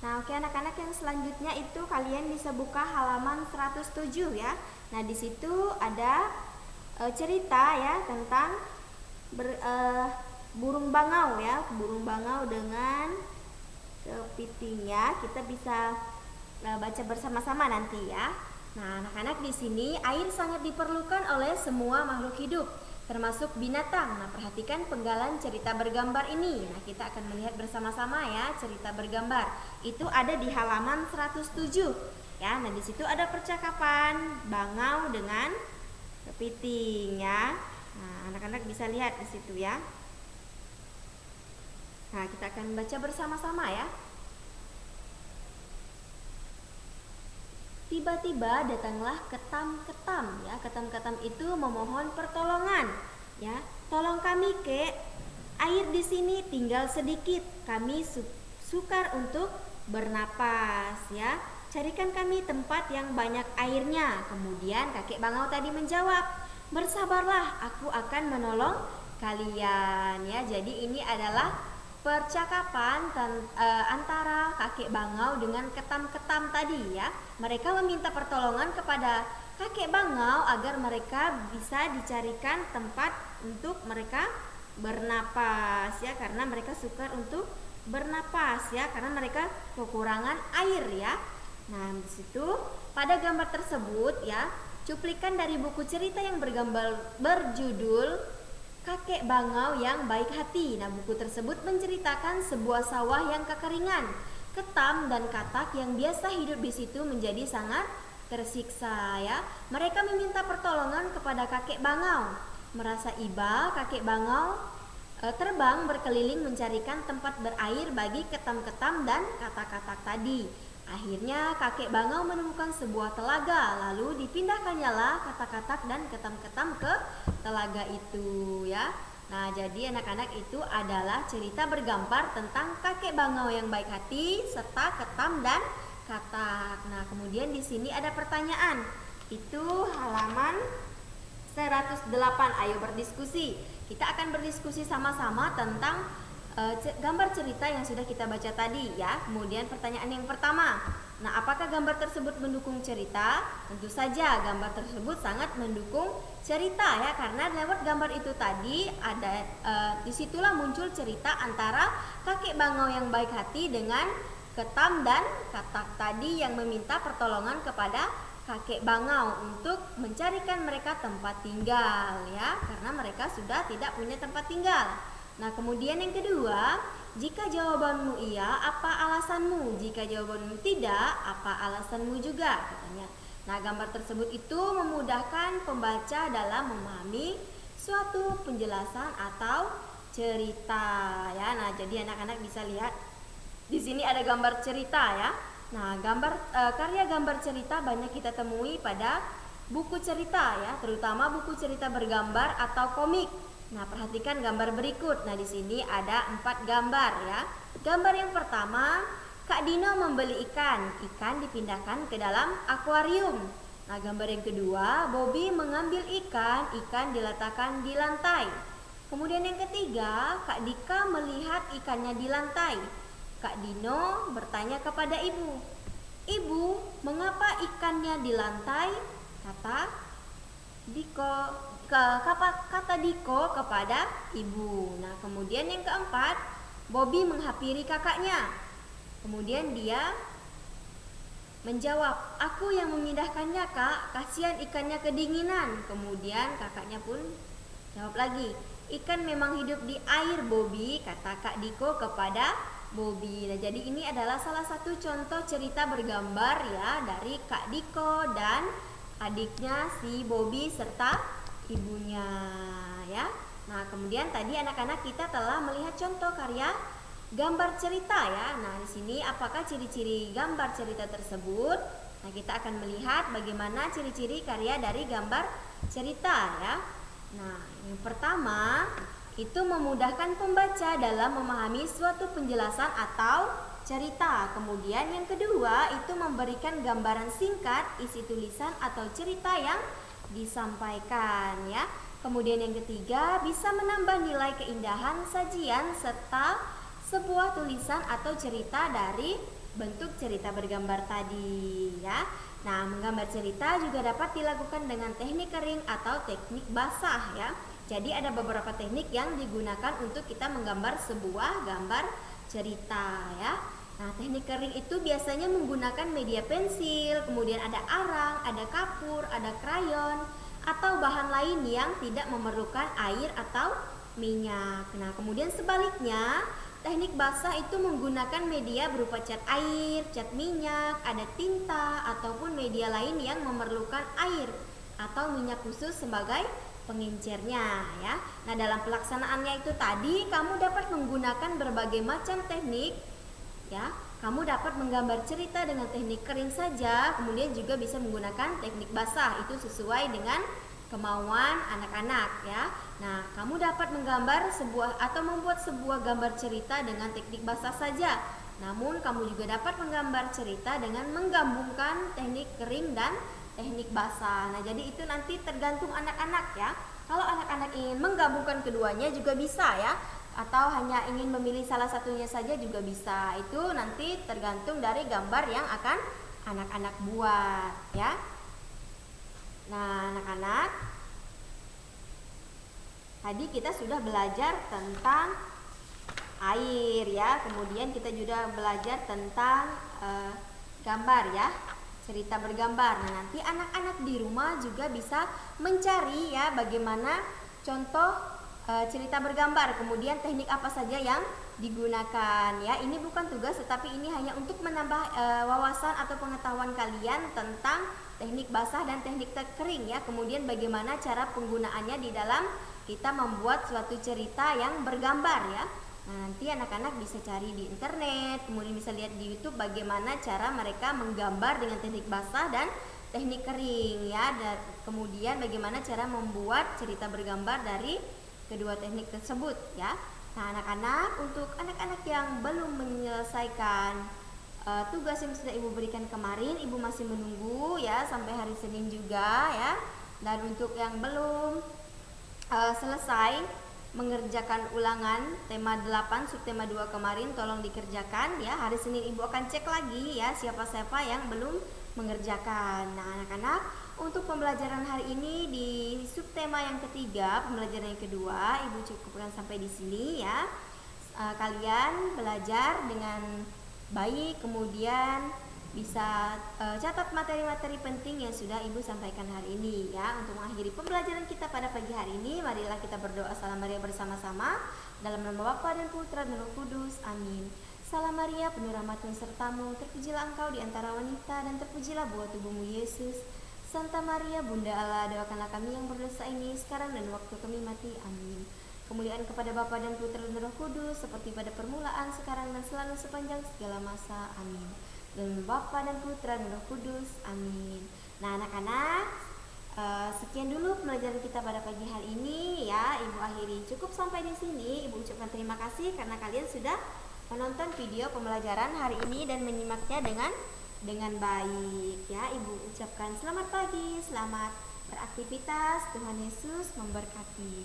Nah, oke anak-anak, yang selanjutnya itu kalian bisa buka halaman 107 ya. Nah, di situ ada cerita ya tentang burung bangau ya, burung bangau dengan kepitingnya. Kita bisa baca bersama-sama nanti ya. Nah, anak-anak, di sini air sangat diperlukan oleh semua makhluk hidup, termasuk binatang. Nah, perhatikan penggalan cerita bergambar ini. Nah, kita akan melihat bersama-sama ya cerita bergambar. Itu ada di halaman 107 ya. Nah, di situ ada percakapan bangau dengan kepiting ya. Nah, anak-anak bisa lihat di situ ya. Nah, kita akan baca bersama-sama ya. Tiba-tiba datanglah ketam-ketam ya. Ketam-ketam itu memohon pertolongan ya. Tolong kami, Kek. Air di sini tinggal sedikit. Kami sukar untuk bernapas ya. Carikan kami tempat yang banyak airnya. Kemudian kakek bangau tadi menjawab, bersabarlah, aku akan menolong kalian ya. Jadi ini adalah percakapan antara kakek bangau dengan ketam-ketam tadi ya. Mereka meminta pertolongan kepada kakek bangau agar mereka bisa dicarikan tempat untuk mereka bernapas ya, karena mereka sukar untuk bernapas ya, karena mereka kekurangan air ya. Nah, di situ pada gambar tersebut ya, cuplikan dari buku cerita yang berjudul Kakek Bangau yang Baik Hati. Nah, buku tersebut menceritakan sebuah sawah yang kekeringan. Ketam dan katak yang biasa hidup di situ menjadi sangat tersiksa ya. Mereka meminta pertolongan kepada kakek bangau. Merasa iba, kakek bangau terbang berkeliling mencarikan tempat berair bagi ketam-ketam dan katak-katak tadi. Akhirnya kakek bangau menemukan sebuah telaga, lalu dipindakkannyalah katak-katak dan ketam-ketam ke telaga itu ya. Nah, jadi anak-anak, itu adalah cerita bergambar tentang kakek bangau yang baik hati serta ketam dan katak. Nah, kemudian di sini ada pertanyaan. Itu halaman 108. Ayo berdiskusi. Kita akan berdiskusi sama-sama tentang gambar cerita yang sudah kita baca tadi ya. Kemudian pertanyaan yang pertama, nah, apakah gambar tersebut mendukung cerita? Tentu saja gambar tersebut sangat mendukung cerita ya, karena lewat gambar itu tadi ada disitulah muncul cerita antara kakek bangau yang baik hati dengan ketam dan katak tadi yang meminta pertolongan kepada kakek bangau untuk mencarikan mereka tempat tinggal ya, karena mereka sudah tidak punya tempat tinggal. Nah, kemudian yang kedua, jika jawabanmu iya, apa alasanmu? Jika jawabanmu tidak, apa alasanmu juga, katanya. Nah, gambar tersebut itu memudahkan pembaca dalam memahami suatu penjelasan atau cerita ya. Nah, jadi anak-anak bisa lihat di sini ada gambar cerita ya. Nah, karya gambar cerita banyak kita temui pada buku cerita ya, terutama buku cerita bergambar atau komik. Nah, perhatikan gambar berikut. Nah, di sini ada 4 gambar ya. Gambar yang pertama, Kak Dino membeli ikan. Ikan dipindahkan ke dalam akuarium. Nah, gambar yang kedua, Bobby mengambil ikan. Ikan diletakkan di lantai. Kemudian yang ketiga, Kak Dika melihat ikannya di lantai. Kak Dino bertanya kepada ibu, "Ibu, mengapa ikannya di lantai?" Kata Diko kepada ibu. Nah, kemudian yang keempat, Bobby menghampiri kakaknya. Kemudian dia menjawab, "Aku yang memindahkannya, Kak. Kasihan ikannya kedinginan." Kemudian kakaknya pun jawab lagi, "Ikan memang hidup di air, Bobby," kata Kak Diko kepada Bobby. Nah, jadi ini adalah salah satu contoh cerita bergambar ya dari Kak Diko dan adiknya si Bobby serta ibunya ya. Nah, kemudian tadi anak-anak kita telah melihat contoh karya gambar cerita ya. Nah, di sini apakah ciri-ciri gambar cerita tersebut? Nah, kita akan melihat bagaimana ciri-ciri karya dari gambar cerita ya. Nah, yang pertama itu memudahkan pembaca dalam memahami suatu penjelasan atau cerita. Kemudian yang kedua itu memberikan gambaran singkat isi tulisan atau cerita yang disampaikan ya. Kemudian yang ketiga bisa menambah nilai keindahan sajian serta sebuah tulisan atau cerita dari bentuk cerita bergambar tadi ya. Nah, menggambar cerita juga dapat dilakukan dengan teknik kering atau teknik basah ya. Jadi ada beberapa teknik yang digunakan untuk kita menggambar sebuah gambar cerita ya. Nah, teknik kering itu biasanya menggunakan media pensil, kemudian ada arang, ada kapur, ada krayon, atau bahan lain yang tidak memerlukan air atau minyak. Nah, kemudian sebaliknya, teknik basah itu menggunakan media berupa cat air, cat minyak, ada tinta, ataupun media lain yang memerlukan air atau minyak khusus sebagai pengincernya ya. Nah, dalam pelaksanaannya itu tadi kamu dapat menggunakan berbagai macam teknik ya. Kamu dapat menggambar cerita dengan teknik kering saja, kemudian juga bisa menggunakan teknik basah, itu sesuai dengan kemauan anak-anak ya. Nah, kamu dapat menggambar sebuah atau membuat sebuah gambar cerita dengan teknik basah saja. Namun, kamu juga dapat menggambar cerita dengan menggabungkan teknik kering dan teknik basah. Nah, jadi itu nanti tergantung anak-anak ya. Kalau anak-anak ingin menggabungkan keduanya juga bisa ya. Atau hanya ingin memilih salah satunya saja juga bisa. Itu nanti tergantung dari gambar yang akan anak-anak buat ya. Nah, anak-anak, tadi kita sudah belajar tentang air ya. Kemudian kita juga belajar tentang gambar ya, cerita bergambar. Nah, nanti anak-anak di rumah juga bisa mencari ya bagaimana contoh cerita bergambar, kemudian teknik apa saja yang digunakan ya. Ini bukan tugas, tetapi ini hanya untuk menambah wawasan atau pengetahuan kalian tentang teknik basah dan teknik kering ya. Kemudian bagaimana cara penggunaannya di dalam kita membuat suatu cerita yang bergambar ya. Nah, nanti anak-anak bisa cari di internet, kemudian bisa lihat di YouTube bagaimana cara mereka menggambar dengan teknik basah dan teknik kering ya. Dan kemudian bagaimana cara membuat cerita bergambar dari kedua teknik tersebut ya. Nah, anak-anak, untuk anak-anak yang belum menyelesaikan tugas yang sudah Ibu berikan kemarin, Ibu masih menunggu ya sampai hari Senin juga ya. Dan untuk yang belum selesai mengerjakan ulangan tema 8 subtema 2 kemarin, tolong dikerjakan ya. Hari Senin Ibu akan cek lagi ya siapa-siapa yang belum mengerjakan. Nah, anak-anak, untuk pembelajaran hari ini di subtema yang ketiga, pembelajaran yang kedua, Ibu cukupkan sampai di sini ya. Kalian belajar dengan baik, kemudian bisa catat materi-materi penting yang sudah Ibu sampaikan hari ini ya. Untuk mengakhiri pembelajaran kita pada pagi hari ini, marilah kita berdoa Salam Maria bersama-sama. Dalam nama Bapa dan Putra dan Roh Kudus. Amin. Salam Maria, penuh rahmat Tuhan sertamu, terpujilah engkau di antara wanita dan terpujilah buah tubuhmu Yesus. Santa Maria, Bunda Allah, doakanlah kami yang berdosa ini sekarang dan waktu kami mati. Amin. Kemuliaan kepada Bapa dan Putra dan Roh Kudus, seperti pada permulaan, sekarang dan selalu sepanjang segala masa. Amin. Dan Bapa dan Putra dan Roh Kudus. Amin. Nah, anak-anak, sekian dulu pembelajaran kita pada pagi hari ini ya. Ibu akhiri cukup sampai di sini. Ibu ucapkan terima kasih karena kalian sudah menonton video pembelajaran hari ini dan menyimaknya dengan baik ya. Ibu ucapkan selamat pagi, selamat beraktivitas. Tuhan Yesus memberkati.